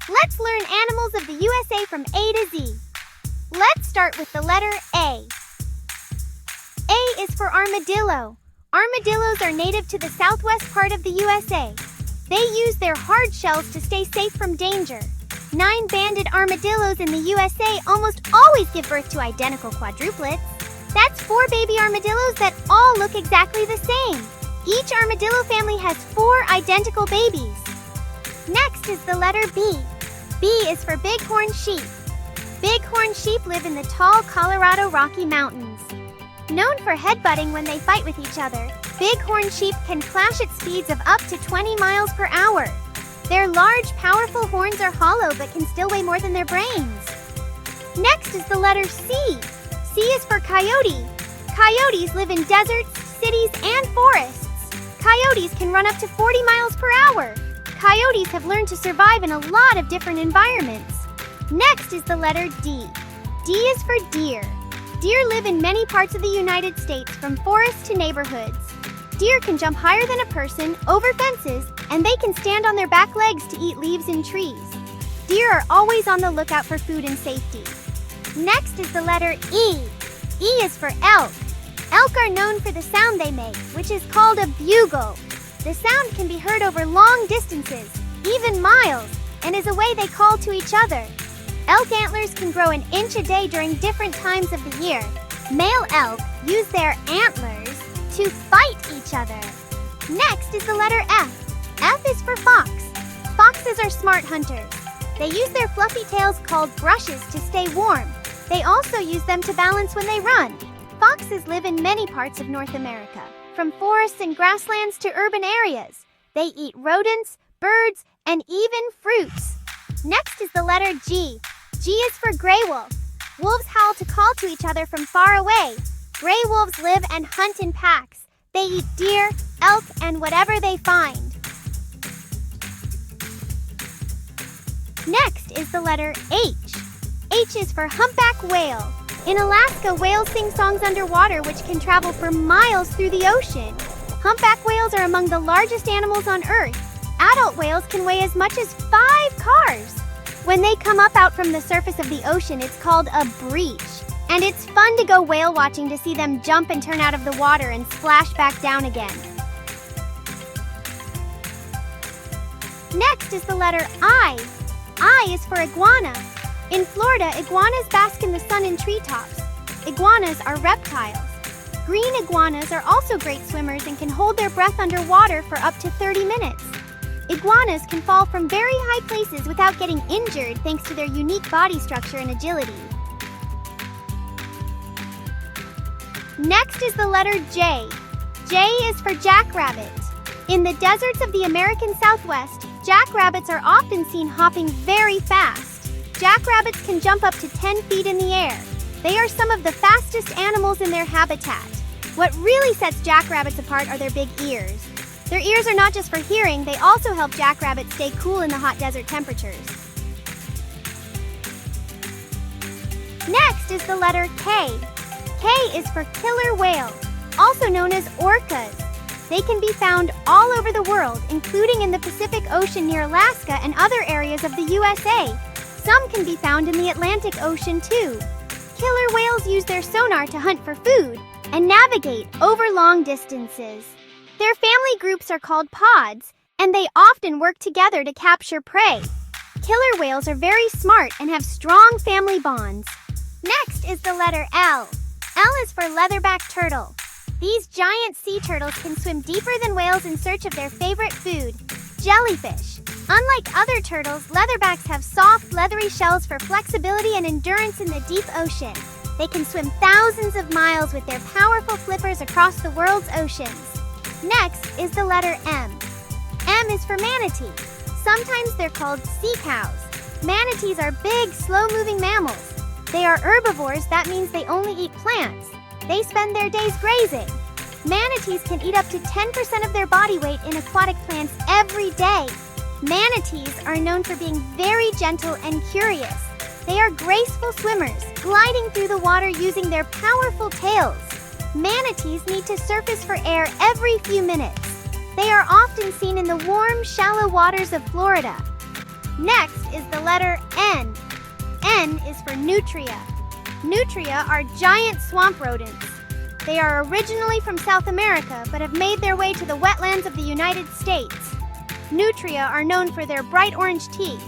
Let's learn animals of the USA from A to Z. Let's start with the letter A. A is for armadillo. Armadillos are native to the southwest part of the USA. They use their hard shells to stay safe from danger. 9-banded armadillos in the USA almost always give birth to identical quadruplets. That's 4 baby armadillos that all look exactly the same. Each armadillo family has 4 identical babies. Next is the letter B. B is for bighorn sheep. Bighorn sheep live in the tall Colorado Rocky Mountains. Known for headbutting when they fight with each other, bighorn sheep can clash at speeds of up to 20 miles per hour. Their large, powerful horns are hollow but can still weigh more than their brains. Next is the letter C. C is for coyote. Coyotes live in deserts, cities, and forests. Coyotes can run up to 40 miles per hour. Coyotes have learned to survive in a lot of different environments. Next is the letter D. D is for deer. Deer live in many parts of the United States, from forests to neighborhoods. Deer can jump higher than a person, over fences, and they can stand on their back legs to eat leaves and trees. Deer are always on the lookout for food and safety. Next is the letter E. E is for elk. Elk are known for the sound they make, which is called a bugle. The sound can be heard over long distances, even miles, and is a way they call to each other. Elk antlers can grow an inch a day during different times of the year. Male elk use their antlers to fight each other. Next is the letter F. F is for fox. Foxes are smart hunters. They use their fluffy tails called brushes to stay warm. They also use them to balance when they run. Foxes live in many parts of North America, from forests and grasslands to urban areas. They eat rodents, birds, and even fruits. Next is the letter G. G is for gray wolf. Wolves howl to call to each other from far away. Gray wolves live and hunt in packs. They eat deer, elk, and whatever they find. Next is the letter H. H is for humpback whale. In Alaska, whales sing songs underwater which can travel for miles through the ocean. Humpback whales are among the largest animals on Earth. Adult whales can weigh as much as 5 cars. When they come up out from the surface of the ocean, it's called a breach. And it's fun to go whale watching to see them jump and turn out of the water and splash back down again. Next is the letter I. I is for iguana. In Florida, iguanas bask in the sun in treetops. Iguanas are reptiles. Green iguanas are also great swimmers and can hold their breath underwater for up to 30 minutes. Iguanas can fall from very high places without getting injured thanks to their unique body structure and agility. Next is the letter J. J is for jackrabbit. In the deserts of the American Southwest, jackrabbits are often seen hopping very fast. Jackrabbits can jump up to 10 feet in the air. They are some of the fastest animals in their habitat. What really sets jackrabbits apart are their big ears. Their ears are not just for hearing, they also help jackrabbits stay cool in the hot desert temperatures. Next is the letter K. K is for killer whales, also known as orcas. They can be found all over the world, including in the Pacific Ocean near Alaska and other areas of the USA. Some can be found in the Atlantic Ocean too. Killer whales use their sonar to hunt for food and navigate over long distances. Their family groups are called pods, and they often work together to capture prey. Killer whales are very smart and have strong family bonds. Next is the letter L. L is for leatherback turtle. These giant sea turtles can swim deeper than whales in search of their favorite food, jellyfish. Unlike other turtles, leatherbacks have soft, leathery shells for flexibility and endurance in the deep ocean. They can swim thousands of miles with their powerful flippers across the world's oceans. Next is the letter M. M is for manatee. Sometimes they're called sea cows. Manatees are big, slow-moving mammals. They are herbivores, that means they only eat plants. They spend their days grazing. Manatees can eat up to 10% of their body weight in aquatic plants every day. Manatees are known for being very gentle and curious. They are graceful swimmers, gliding through the water using their powerful tails. Manatees need to surface for air every few minutes. They are often seen in the warm, shallow waters of Florida. Next is the letter N. N is for Nutria. Nutria are giant swamp rodents. They are originally from South America, but have made their way to the wetlands of the United States. Nutria are known for their bright orange teeth.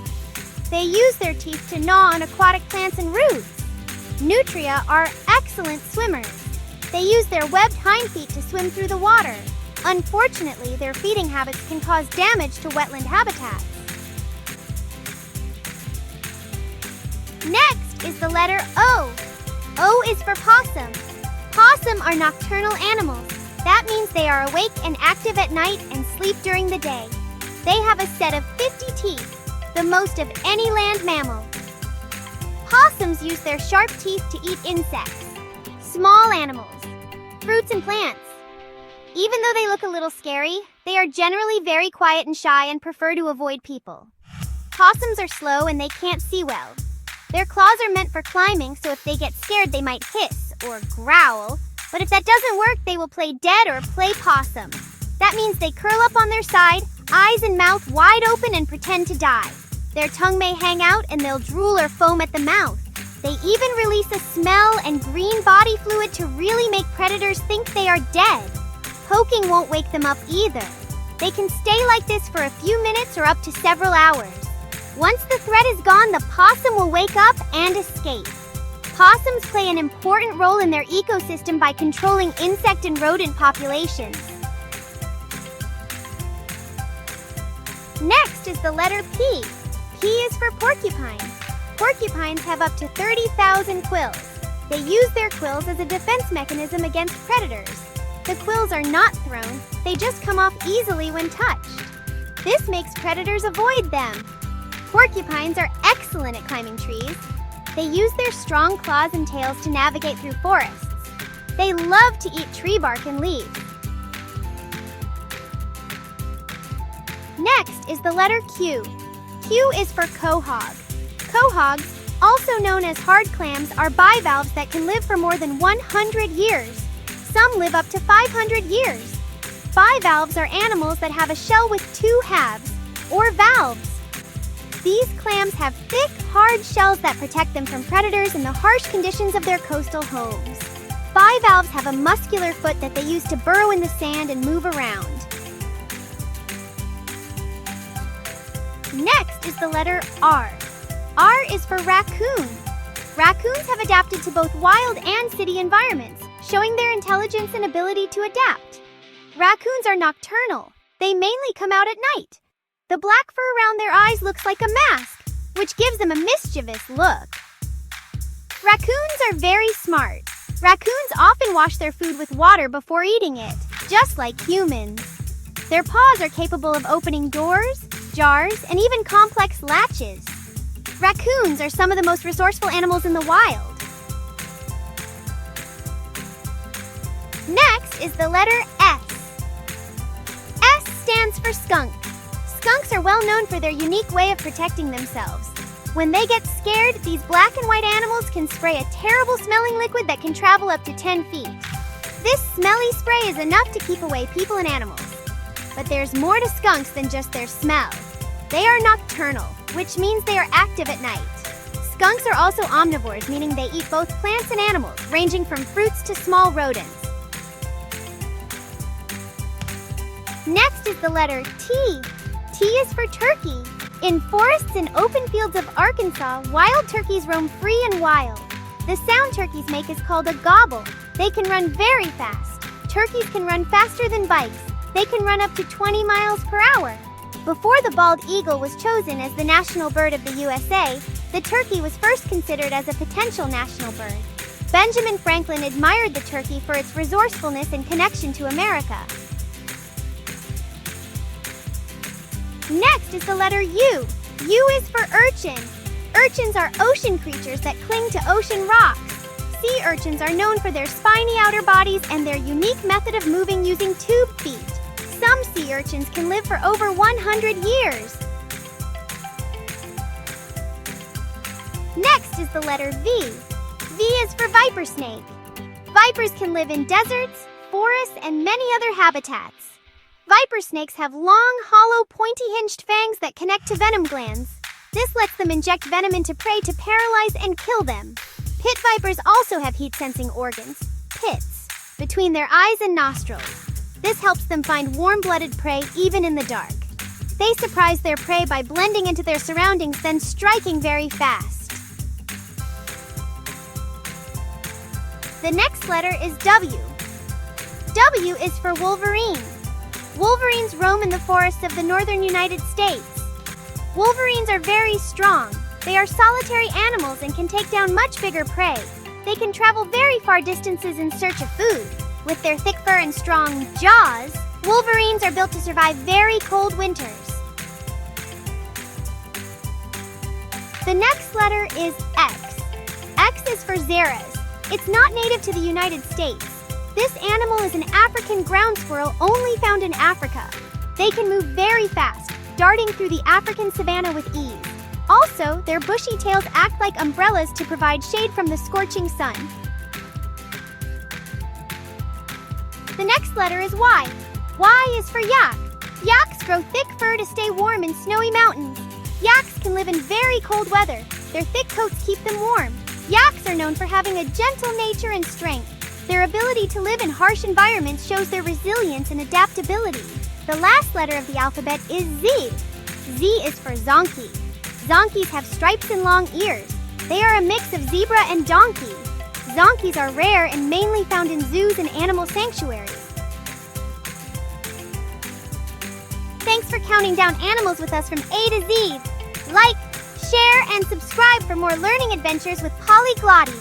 They use their teeth to gnaw on aquatic plants and roots. Nutria are excellent swimmers. They use their webbed hind feet to swim through the water. Unfortunately, their feeding habits can cause damage to wetland habitats. Next is the letter O. O is for possum. Possum are nocturnal animals. That means they are awake and active at night and sleep during the day. They have a set of 50 teeth, the most of any land mammal. Possums use their sharp teeth to eat insects, small animals, fruits and plants. Even though they look a little scary, they are generally very quiet and shy and prefer to avoid people. Possums are slow and they can't see well. Their claws are meant for climbing, so if they get scared, they might hiss or growl. But if that doesn't work, they will play dead or play possum. That means they curl up on their side, eyes and mouth wide open, and pretend to die. Their tongue may hang out and they'll drool or foam at the mouth. They even release a smell and green body fluid to really make predators think they are dead. Poking won't wake them up either. They can stay like this for a few minutes or up to several hours. Once the threat is gone, the possum will wake up and escape. Possums play an important role in their ecosystem by controlling insect and rodent populations. Next is the letter P. P is for porcupine. Porcupines have up to 30,000 quills. They use their quills as a defense mechanism against predators. The quills are not thrown, they just come off easily when touched. This makes predators avoid them. Porcupines are excellent at climbing trees. They use their strong claws and tails to navigate through forests. They love to eat tree bark and leaves. Next is the letter Q. Q is for quahog. Quahogs, also known as hard clams, are bivalves that can live for more than 100 years. Some live up to 500 years. Bivalves are animals that have a shell with two halves, or valves. These clams have thick, hard shells that protect them from predators and the harsh conditions of their coastal homes. Bivalves have a muscular foot that they use to burrow in the sand and move around. Next is the letter R. R is for raccoon. Raccoons have adapted to both wild and city environments, showing their intelligence and ability to adapt. Raccoons are nocturnal. They mainly come out at night. The black fur around their eyes looks like a mask, which gives them a mischievous look. Raccoons are very smart. Raccoons often wash their food with water before eating it, just like humans. Their paws are capable of opening doors, jars, and even complex latches. Raccoons are some of the most resourceful animals in the wild. Next is the letter S. S stands for skunk. Skunks are well known for their unique way of protecting themselves. When they get scared, these black and white animals can spray a terrible smelling liquid that can travel up to 10 feet. This smelly spray is enough to keep away people and animals. But there's more to skunks than just their smell. They are nocturnal, which means they are active at night. Skunks are also omnivores, meaning they eat both plants and animals, ranging from fruits to small rodents. Next is the letter T. T is for turkey. In forests and open fields of Arkansas, wild turkeys roam free and wild. The sound turkeys make is called a gobble. They can run very fast. Turkeys can run faster than bikes. They can run up to 20 miles per hour. Before the bald eagle was chosen as the national bird of the USA, the turkey was first considered as a potential national bird. Benjamin Franklin admired the turkey for its resourcefulness and connection to America. Next is the letter U. U is for urchin. Urchins are ocean creatures that cling to ocean rocks. Sea urchins are known for their spiny outer bodies and their unique method of moving using tube feet. Some sea urchins can live for over 100 years. Next is the letter V. V is for viper snake. Vipers can live in deserts, forests, and many other habitats. Viper snakes have long, hollow, pointy-hinged fangs that connect to venom glands. This lets them inject venom into prey to paralyze and kill them. Pit vipers also have heat-sensing organs, pits, between their eyes and nostrils. This helps them find warm-blooded prey even in the dark. They surprise their prey by blending into their surroundings, then striking very fast. The next letter is W. W is for Wolverine. Wolverines roam in the forests of the northern United States. Wolverines are very strong. They are solitary animals and can take down much bigger prey. They can travel very far distances in search of food. With their thick fur and strong jaws, Wolverines are built to survive very cold winters. The next letter is X. X is for Xerus. It's not native to the United States. This animal is an African ground squirrel only found in Africa. They can move very fast, darting through the African savanna with ease. Also, their bushy tails act like umbrellas to provide shade from the scorching sun. The next letter is Y. Y is for yak. Yaks grow thick fur to stay warm in snowy mountains. Yaks can live in very cold weather. Their thick coats keep them warm. Yaks are known for having a gentle nature and strength. Their ability to live in harsh environments shows their resilience and adaptability. The last letter of the alphabet is Z. Z is for Zonkey. Zonkeys have stripes and long ears. They are a mix of zebra and donkey. Zonkeys are rare and mainly found in zoos and animal sanctuaries. Thanks for counting down animals with us from A to Z. Like, share, and subscribe for more learning adventures with Polyglotti.